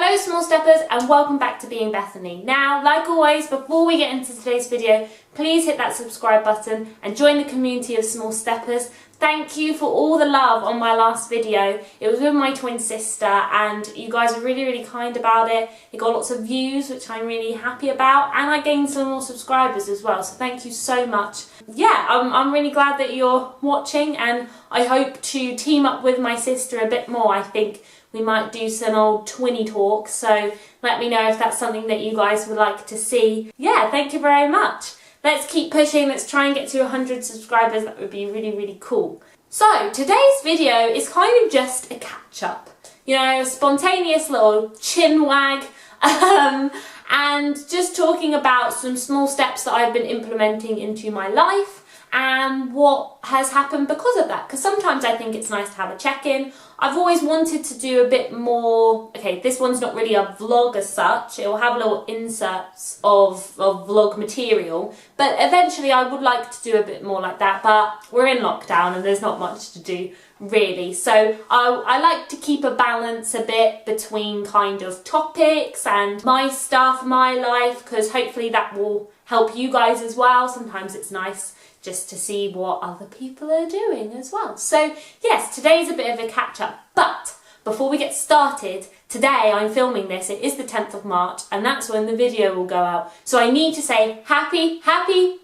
Hello small steppers and welcome back to Being Bethany. Now, like always, before we get into today's video, please hit that subscribe button and join the community of small steppers. Thank you for all the love on my last video. It was with my twin sister and you guys were really kind about it. It got lots of views, which I'm really happy about, and I gained some more subscribers as well, so thank you so much. Yeah, I'm really glad that you're watching, and I hope to team up with my sister a bit more. I think we might do some old twinny talks, so let me know if that's something that you guys would like to see. Yeah, thank you very much. Let's keep pushing, let's try and get to 100 subscribers, that would be really cool. So, today's video is kind of just a catch-up. You know, a spontaneous little chin wag, and just talking about some small steps that I've been implementing into my life and what has happened because of that, because sometimes I think it's nice to have a check-in. I've always wanted to do a bit more, okay, this one's not really a vlog as such, it will have little inserts of vlog material, but eventually I would like to do a bit more like that, but we're in lockdown and there's not much to do really, so I like to keep a balance a bit between kind of topics and my stuff, my life, because hopefully that will help you guys as well. Sometimes it's nice just to see what other people are doing as well. So yes, today's a bit of a catch-up, but before we get started, today I'm filming this, it is the 10th of March, and that's when the video will go out. So I need to say happy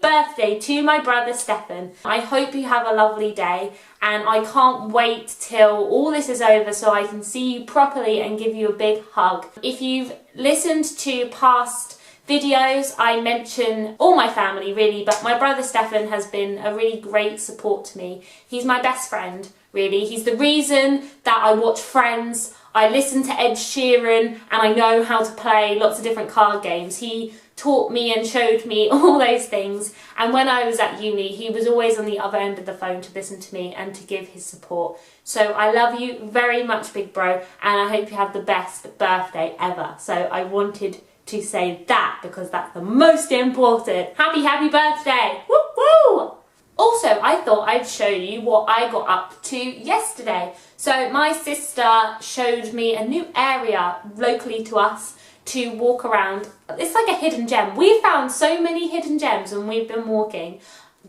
birthday to my brother Stefan. I hope you have a lovely day, and I can't wait till all this is over so I can see you properly and give you a big hug. If you've listened to past videos, I mention all my family really, but my brother Stefan has been a really great support to me. He's my best friend, really. He's the reason that I watch Friends, I listen to Ed Sheeran, and I know how to play lots of different card games. He taught me and showed me all those things, and when I was at uni, he was always on the other end of the phone to listen to me and to give his support. So I love you very much, big bro, and I hope you have the best birthday ever. So I wanted to say that because that's the most important. Happy birthday! Woo woo! Also, I thought I'd show you what I got up to yesterday. So my sister showed me a new area locally to us to walk around. It's like a hidden gem. We've found so many hidden gems when we've been walking.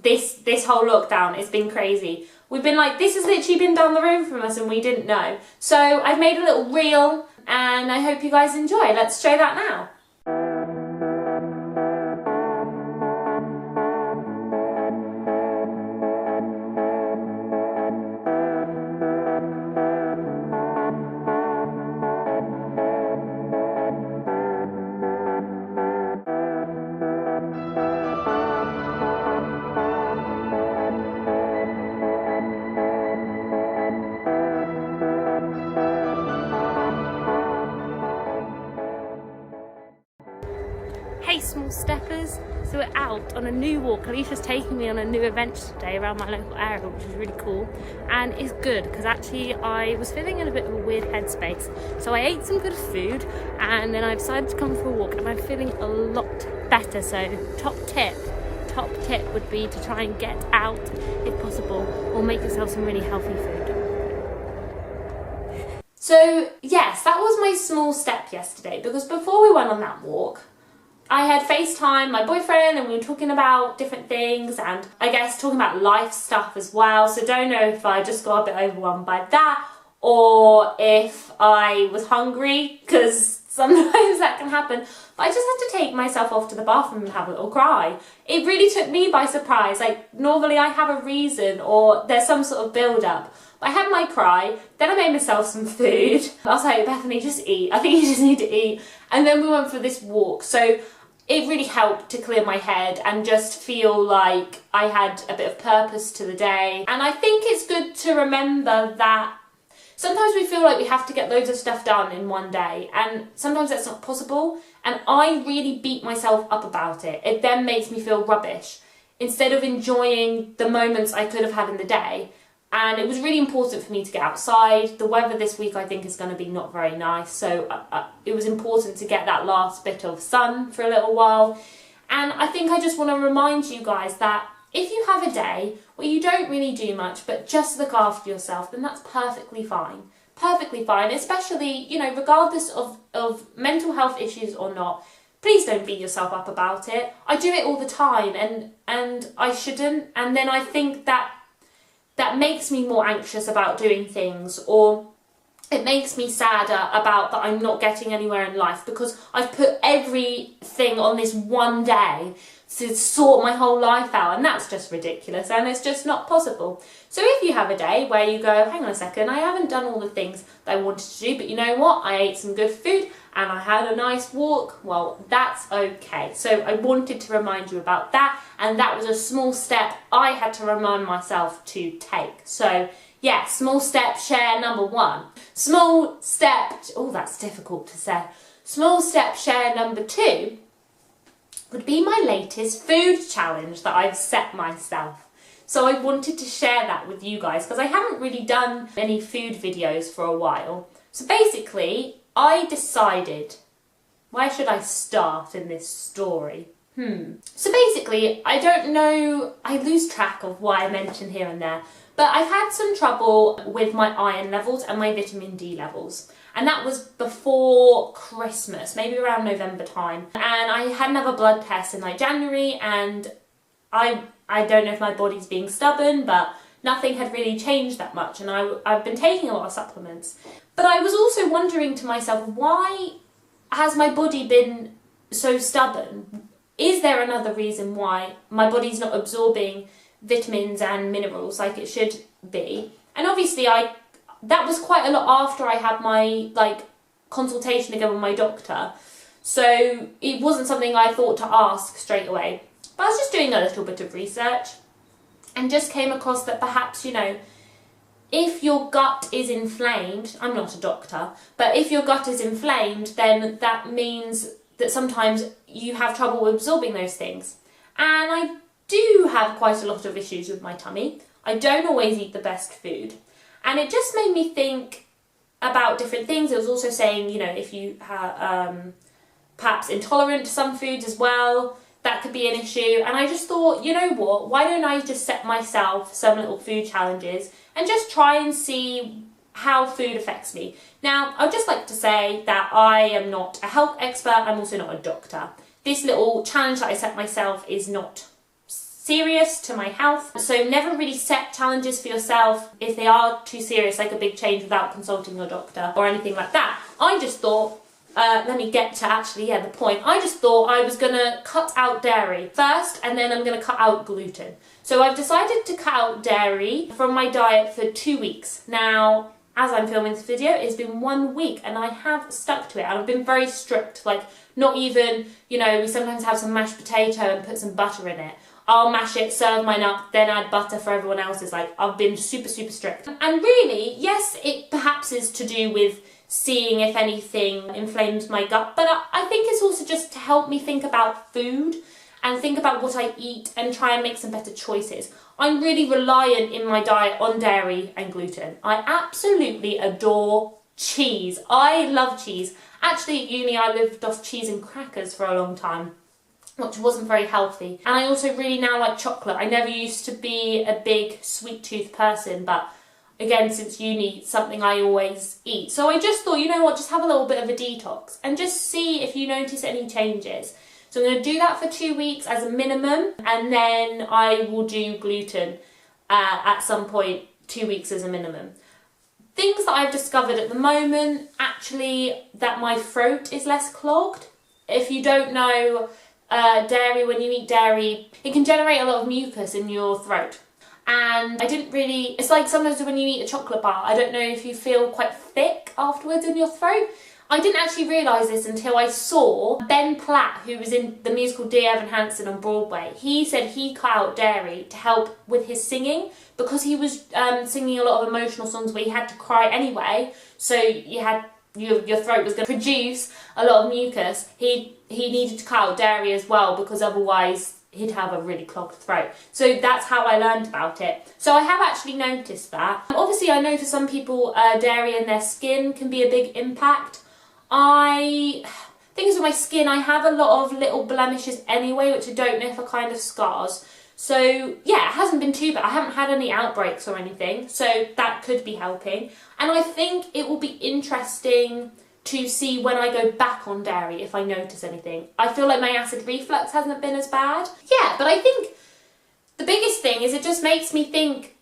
This whole lockdown, it's been crazy. We've been like, this has literally been down the road from us and we didn't know. So I've made a little reel and I hope you guys enjoy. Let's show that now. Hey small steppers, so we're out on a new walk. Alicia's taking me on a new adventure today around my local area, which is really cool, and it's good because actually I was feeling in a bit of a weird headspace, so I ate some good food and then I decided to come for a walk and I'm feeling a lot better. So top tip would be to try and get out if possible, or make yourself some really healthy food. So yes, that was my small step yesterday, because before we went on that walk I had FaceTime my boyfriend and we were talking about different things and I guess talking about life stuff as well, so don't know if I just got a bit overwhelmed by that or if I was hungry, because sometimes that can happen. But I just had to take myself off to the bathroom and have a little cry. It really took me by surprise. Like, normally I have a reason or there's some sort of build-up. But I had my cry, then I made myself some food. I was like, Bethany, just eat. I think you just need to eat. And then we went for this walk. So it really helped to clear my head and just feel like I had a bit of purpose to the day. And I think it's good to remember that sometimes we feel like we have to get loads of stuff done in one day, and sometimes that's not possible, and I really beat myself up about it. It then makes me feel rubbish instead of enjoying the moments I could have had in the day. And it was really important for me to get outside. The weather this week I think is going to be not very nice, so it was important to get that last bit of sun for a little while. And I think I just want to remind you guys that if you have a day where you don't really do much but just look after yourself, then that's perfectly fine. perfectly fine, especially, you know, regardless of mental health issues or not. Please don't beat yourself up about it. I do it all the time, and I shouldn't. And then I think that makes me more anxious about doing things, or it makes me sadder about that I'm not getting anywhere in life because I've put everything on this one day to sort my whole life out, and that's just ridiculous, and it's just not possible. So if you have a day where you go, hang on a second, I haven't done all the things that I wanted to do, but you know what, I ate some good food and I had a nice walk, well, that's okay. So I wanted to remind you about that, and that was a small step I had to remind myself to take. So yeah, small step share number 1. Small step, oh, that's difficult to say. Small step share number 2 would be my latest food challenge that I've set myself. So I wanted to share that with you guys because I haven't really done any food videos for a while. So basically, I decided, where should I start in this story? So basically, I don't know, I lose track of what I mention here and there, but I've had some trouble with my iron levels and my vitamin D levels. And that was before Christmas, maybe around November time. And I had another blood test in like January, and I don't know if my body's being stubborn, but nothing had really changed that much. And I've been taking a lot of supplements. But I was also wondering to myself, why has my body been so stubborn? Is there another reason why my body's not absorbing vitamins and minerals like it should be? And obviously that was quite a lot after I had my consultation again with my doctor, so it wasn't something I thought to ask straight away. But I was just doing a little bit of research and just came across that perhaps, you know, if your gut is inflamed, I'm not a doctor, but if your gut is inflamed, then that means that sometimes you have trouble absorbing those things. And I do have quite a lot of issues with my tummy. I don't always eat the best food. And it just made me think about different things. It was also saying, you know, if you are perhaps intolerant to some foods as well, that could be an issue. And I just thought, you know what, why don't I just set myself some little food challenges and just try and see how food affects me. Now, I'd just like to say that I am not a health expert. I'm also not a doctor. This little challenge that I set myself is not serious to my health, so never really set challenges for yourself if they are too serious, like a big change, without consulting your doctor or anything like that. I just thought, let me get to the point. I just thought I was gonna cut out dairy first, and then I'm gonna cut out gluten. So I've decided to cut out dairy from my diet for 2 weeks. Now, as I'm filming this video, it's been 1 week and I have stuck to it, and I've been very strict, like not even, you know, we sometimes have some mashed potato and put some butter in it. I'll mash it, serve mine up, then add butter for everyone else's. Like, I've been super, super strict. And really, yes, it perhaps is to do with seeing if anything inflames my gut, but I think it's also just to help me think about food and think about what I eat and try and make some better choices. I'm really reliant in my diet on dairy and gluten. I absolutely adore cheese. I love cheese. Actually, at uni, I lived off cheese and crackers for a long time, which wasn't very healthy. And I also really now like chocolate. I never used to be a big sweet tooth person, but again, since uni, it's something I always eat. So I just thought, you know what, just have a little bit of a detox and just see if you notice any changes. So I'm going to do that for 2 weeks as a minimum, and then I will do gluten at some point, 2 weeks as a minimum. Things that I've discovered at the moment, actually, that my throat is less clogged. If you don't know, dairy, when you eat dairy, it can generate a lot of mucus in your throat. And I didn't really, it's like sometimes when you eat a chocolate bar, I don't know if you feel quite thick afterwards in your throat. I didn't actually realise this until I saw Ben Platt, who was in the musical Dear Evan Hansen on Broadway. He said he cut out dairy to help with his singing because he was singing a lot of emotional songs where he had to cry anyway, so you had your throat was going to produce a lot of mucus. He needed to cut out dairy as well because otherwise he'd have a really clogged throat. So that's how I learned about it. So I have actually noticed that. Obviously, I know for some people dairy in their skin can be a big impact. Things with my skin, I have a lot of little blemishes anyway, which I don't know if are kind of scars. So yeah, it hasn't been too bad. I haven't had any outbreaks or anything, so that could be helping. And I think it will be interesting to see when I go back on dairy if I notice anything. I feel like my acid reflux hasn't been as bad. Yeah, but I think the biggest thing is it just makes me think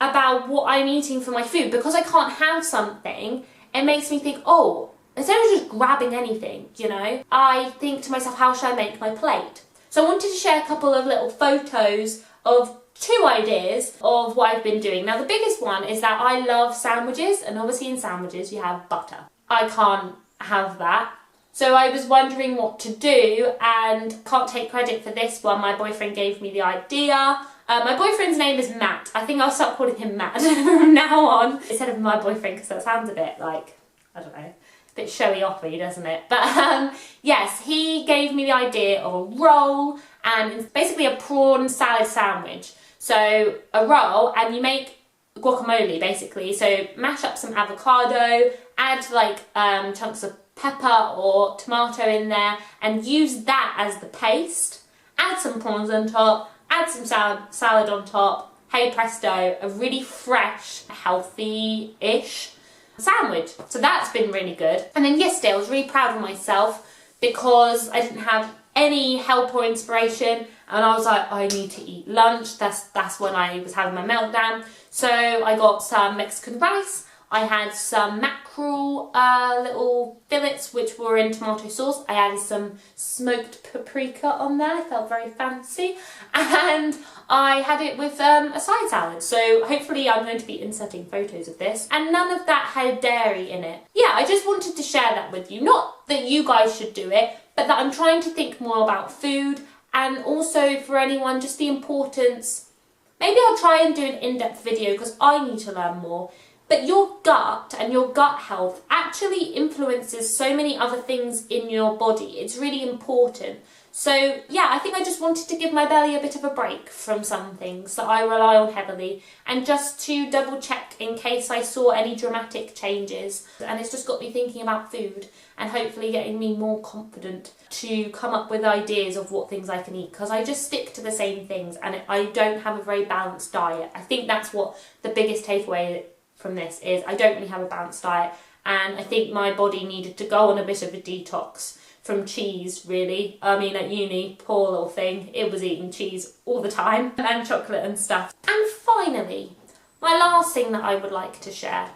about what I'm eating for my food. Because I can't have something, it makes me think, oh, instead of just grabbing anything, you know, I think to myself, how should I make my plate? So I wanted to share a couple of little photos of 2 ideas of what I've been doing. Now the biggest one is that I love sandwiches, and obviously in sandwiches you have butter. I can't have that. So I was wondering what to do, and can't take credit for this one. My boyfriend gave me the idea. My boyfriend's name is Matt. I think I'll start calling him Matt from now on, instead of my boyfriend, because that sounds a bit like, I don't know, a bit showy-offy, doesn't it? But yes, he gave me the idea of a roll, and it's basically a prawn salad sandwich. So a roll, and you make guacamole basically. So mash up some avocado, add like chunks of pepper or tomato in there, and use that as the paste. Add some prawns on top, add some salad on top. Hey presto, a really fresh, healthy-ish sandwich. So that's been really good. And then yesterday I was really proud of myself because I didn't have any help or inspiration, and I was like, I need to eat lunch. That's when I was having my meltdown. So I got some Mexican rice. I had some mackerel little fillets which were in tomato sauce. I added some smoked paprika on there. I felt very fancy. And I had it with a side salad. So hopefully I'm going to be inserting photos of this. And none of that had dairy in it. Yeah, I just wanted to share that with you. Not that you guys should do it, but that I'm trying to think more about food, and also for anyone, just the importance. Maybe I'll try and do an in-depth video because I need to learn more. But your gut and your gut health actually influences so many other things in your body. It's really important. So yeah, I think I just wanted to give my belly a bit of a break from some things that I rely on heavily, and just to double check in case I saw any dramatic changes. And it's just got me thinking about food, and hopefully getting me more confident to come up with ideas of what things I can eat, because I just stick to the same things and I don't have a very balanced diet. I think that's what the biggest takeaway from this is. I don't really have a balanced diet, and I think my body needed to go on a bit of a detox from cheese, really. I mean, at uni, poor little thing, it was eating cheese all the time and chocolate and stuff. And finally, my last thing that I would like to share,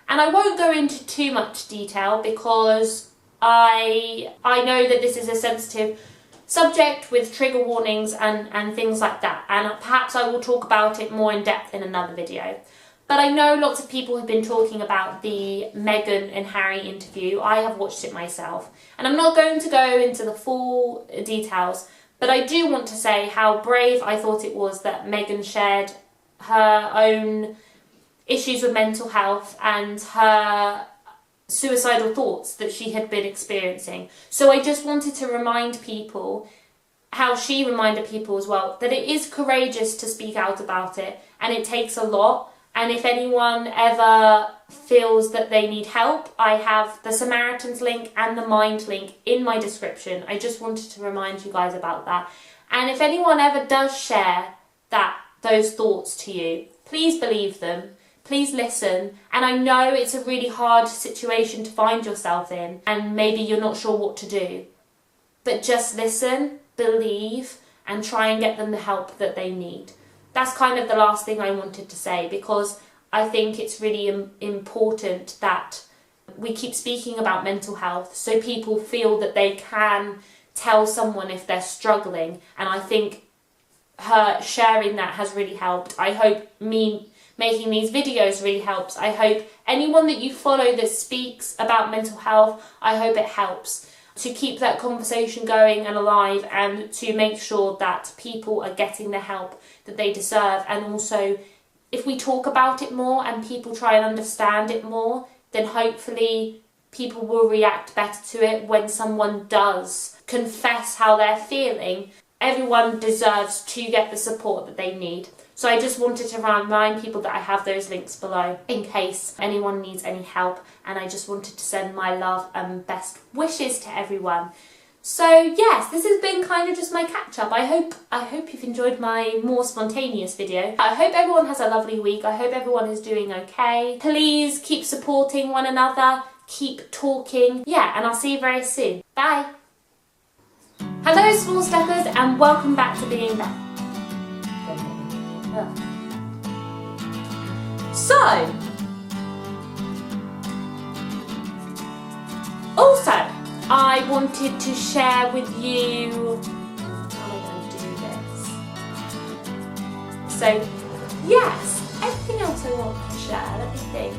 and I won't go into too much detail because I know that this is a sensitive subject with trigger warnings and things like that, and perhaps I will talk about it more in depth in another video. But I know lots of people have been talking about the Meghan and Harry interview. I have watched it myself, and I'm not going to go into the full details, but I do want to say how brave I thought it was that Meghan shared her own issues with mental health and her suicidal thoughts that she had been experiencing. So I just wanted to remind people, how she reminded people as well, that it is courageous to speak out about it, and it takes a lot. And if anyone ever feels that they need help, I have the Samaritans link and the Mind link in my description. I just wanted to remind you guys about that. And if anyone ever does share those thoughts to you, please believe them. Please listen. And I know it's a really hard situation to find yourself in, and maybe you're not sure what to do. But just listen, believe, and try and get them the help that they need. That's kind of the last thing I wanted to say, because I think it's really important that we keep speaking about mental health so people feel that they can tell someone if they're struggling. And I think her sharing that has really helped. I hope me making these videos really helps. I hope anyone that you follow that speaks about mental health, I hope it helps to keep that conversation going and alive, and to make sure that people are getting the help that they deserve. And also, if we talk about it more and people try and understand it more, then hopefully people will react better to it when someone does confess how they're feeling. Everyone deserves to get the support that they need. So I just wanted to remind people that I have those links below in case anyone needs any help, and I just wanted to send my love and best wishes to everyone. So yes, this has been kind of just my catch up. I hope you've enjoyed my more spontaneous video. I hope everyone has a lovely week. I hope everyone is doing okay. Please keep supporting one another, keep talking. Yeah, and I'll see you very soon. Bye. Hello small steppers and welcome back to Being Beth. So, also, I wanted to share with you, how am I going to do this? So, yes, everything else I want to share, let me think.